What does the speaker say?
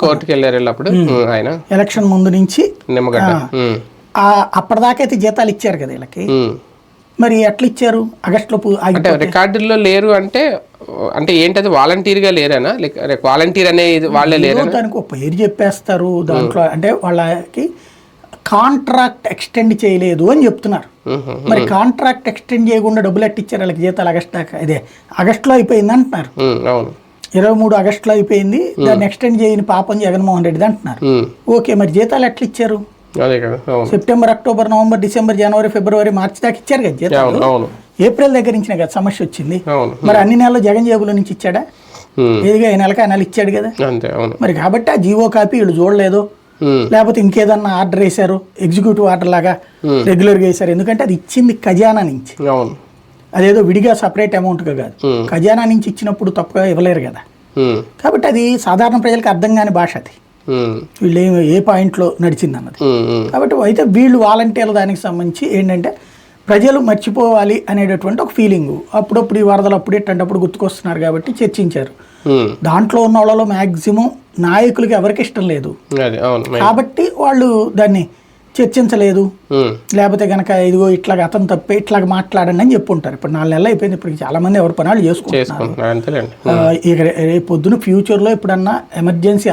కోర్టుకి వెళ్ళారు అప్పుడు ఆయన ఎలక్షన్ ముందు నుంచి నిమ్మగడ్డ అప్పటిదాకా అయితే జీతాలు ఇచ్చారు కదా వీళ్ళకి. మరి ఎట్లా ఇచ్చారు ఆగస్టులో అంటే రికార్డుల్లో లేరు అంటే అంటే ఏంటది వాలంటీర్గా లేరేనా లేక వాలంటీర్ అనే వాళ్ళే లేరు దానికి ఒక పేరు చెప్పేస్తారు దాంట్లో. అంటే వాళ్ళకి కాంట్రాక్ట్ ఎక్స్టెండ్ చేయలేదు అని చెప్తున్నారు. మరి కాంట్రాక్ట్ ఎక్స్టెండ్ చేయకుండా డబ్బులు ఎట్టిచ్చారు వాళ్ళకి జీతాలు ఆగస్టు దాకా? ఇదే ఆగస్టులో అయిపోయింది అంటున్నారు. 23 ఆగస్టులో అయిపోయింది, దాన్ని ఎక్స్టెండ్ చేయని పాపం జగన్మోహన్ రెడ్డి అంటున్నారు. ఓకే, మరి జీతాలు ఎట్లా ఇచ్చారు? సెప్టెంబర్, అక్టోబర్, నవంబర్, డిసెంబర్, జనవరి, ఫిబ్రవరి, మార్చి దాకా ఇచ్చారు కదా జీతాలు. ఏప్రిల్ దగ్గర నుంచి కదా సమస్య వచ్చింది. మరి అన్ని నెలలు జగన్ జేబులో నుంచి ఇచ్చాడా? ఏదిగా ఈ నెలకి ఆ నెల ఇచ్చాడు కదా. మరి కాబట్టి ఆ జీవో కాపీ వీళ్ళు చూడలేదు, లేకపోతే ఇంకేదన్నా ఆర్డర్ వేశారు, ఎగ్జిక్యూటివ్ ఆర్డర్ లాగా రెగ్యులర్గా వేశారు. ఎందుకంటే అది ఇచ్చింది ఖజానా నుంచి, అదేదో విడిగా సపరేట్ అమౌంట్గా కాదు. ఖజానా నుంచి ఇచ్చినప్పుడు తప్పుగా ఇవ్వలేరు కదా. కాబట్టి అది సాధారణ ప్రజలకు అర్థం కాని భాష. అది వీళ్ళు ఏ పాయింట్లో నడిచింది అన్నది. కాబట్టి అయితే వీళ్ళు వాలంటీర్ల దానికి సంబంధించి ఏంటంటే ప్రజలు మర్చిపోవాలి అనేటటువంటి ఒక ఫీలింగ్. అప్పుడప్పుడు ఈ వరదలు అప్పుడు ఇట్టంటప్పుడు గుర్తుకొస్తున్నారు కాబట్టి చర్చించారు. దాంట్లో ఉన్న వాళ్ళలో మ్యాక్సిమం నాయకులకి ఎవరికి ఇష్టం లేదు కాబట్టి వాళ్ళు దాన్ని చర్చించలేదు. లేకపోతే కనుక ఇదిగో ఇట్లాగ అతను తప్పే ఇట్లాగ మాట్లాడండి అని చెప్పుంటారు. ఇప్పుడు 4 నెలలు అయిపోయింది, ఇప్పుడు చాలా మంది ఎవరి పనులు చేసుకుంటున్నారు. ఇక రేపు పొద్దున ఫ్యూచర్లో ఎప్పుడన్నా ఎమర్జెన్సీ